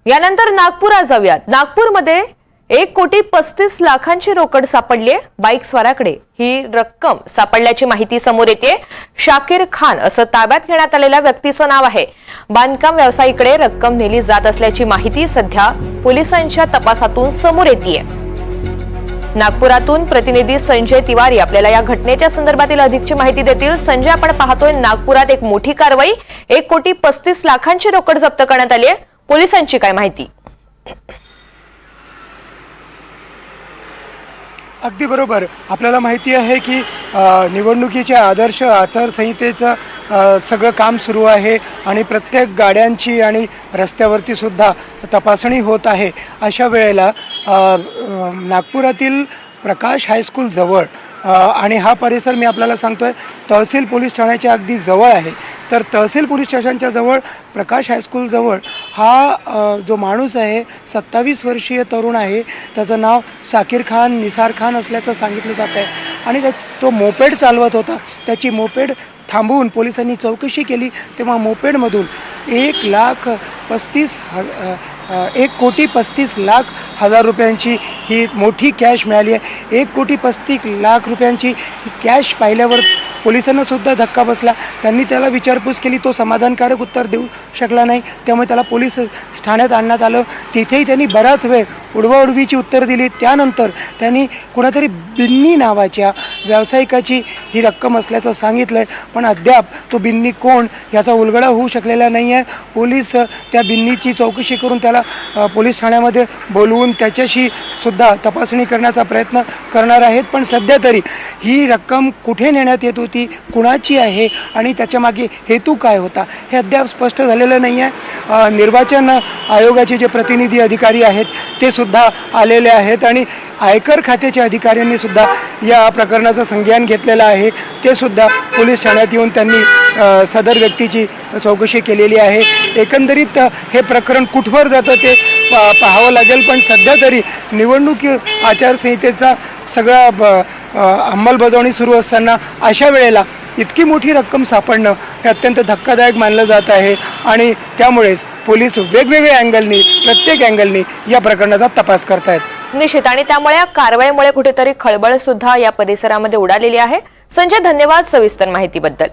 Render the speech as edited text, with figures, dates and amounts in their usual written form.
यानंतर नागपुरात जाऊयात। नागपूरमध्ये 1,35,00,000ची रोकड सापडली आहे। बाईक स्वाराकडे ही रक्कम सापडल्याची माहिती समोर येते। शाकीर खान असं ताब्यात घेण्यात आलेल्या व्यक्तीचं नाव आहे। बांधकाम व्यावसायिकडे रक्कम नेली जात असल्याची माहिती सध्या पोलिसांच्या तपासातून समोर येतेय। नागपुरातून प्रतिनिधी संजय तिवारी आपल्याला या घटनेच्या संदर्भातील अधिकची माहिती देतील। संजय, आपण पाहतोय नागपुरात एक मोठी कारवाई, 1,35,00,000ची रोकड जप्त करण्यात आली आहे। पोलिसांची काय माहिती? अगदी बरोबर। आपल्याला माहिती आहे की निवडणुकीच्या आदर्श आचारसंहितेचं सगळं काम सुरू आहे आणि प्रत्येक गाड्यांची आणि रस्त्यावरती सुद्धा तपासणी होत आहे। अशा वेळेला नागपुरातील प्रकाश हायस्कूल जवळ आणि हा परिसर मी आपल्याला सांगतोय तहसील पोलीस ठाण्याच्या अगदी जवळ आहे। तर तहसील पोलीस स्टेशनच्या जवळ प्रकाश हायस्कूल जवळ हा जो माणूस आहे 27 वर्षीय तरुण आहे, त्याचं नाव शाकीर खान निसार खान असल्याचं सांगितलं जात आहे आणि तो मोपेड चालवत होता। त्याची मोपेड थांबवून पोलिसांनी चौकशी केली तेव्हा मोपेडमधून 1,35,00,000 रुपयांची ही मोठी कॅश मिळाली आहे। 1,35,00,000 रुपयांची ही कॅश पाहिल्यावर पोलिसांना सुद्धा धक्का बसला। त्यांनी त्याला विचारपूस केली, तो समाधानकारक उत्तर देऊ शकला नाही, त्यामुळे त्याला पोलीस ठाण्यात आणण्यात आलं। तिथेही त्यांनी बराच वेळ उडवाउडवीची उत्तर दिली। त्यानंतर त्यांनी कुणातरी बिन्नी नावाच्या व्यावसायिकाची ही रक्कम असल्याचं सांगितलं, पण अद्याप तो बिन्नी कोण याचा उलगडा होऊ शकलेला नाही आहे। पोलीस त्या बिन्नीची चौकशी करून त्याला पोलीस ठाण्यामध्ये बोलवून त्याच्याशी सुद्धा तपासणी करण्याचा प्रयत्न करणार आहेत। पण सध्या तरी ही रक्कम कुठे नेण्यात येत होती, कुणाची आहे आणि त्याच्यामागे हेतू काय होता हे अद्याप स्पष्ट झालेलं नाही आहे। निर्वाचन आयोगाचे जे प्रतिनिधी अधिकारी आहेत ते सुद्धा आलेले आहेत आणि आयकर खात्याच्या अधिकाऱ्यांनी सुद्धा या प्रकरणाचं संज्ञान घेतलेलं आहे। ते सुद्धा पोलीस ठाण्यात येऊन त्यांनी सदर व्यक्तीची चौकशी केलेली आहे। एकंदरीत हे प्रकरण कुठवर जातं ते पाहावं लागेल, पण सध्या तरी निवडणूक आचारसंहितेचा सगळा अंमलबजावणी सुरू असताना अशा वेळेला इतकी मोठी रक्कम सापडणं हे अत्यंत धक्कादायक मानलं जात आहे आणि त्यामुळेच पोलीस वेगवेगळ्या अँगलनी प्रत्येक अँगलनी या प्रकरणाचा तपास करतायत। निश्चित, आणि त्यामुळे या कारवाईमुळे कुठेतरी खळबळ सुद्धा या परिसरामध्ये उडालेली आहे। संजय, धन्यवाद सविस्तर माहितीबद्दल।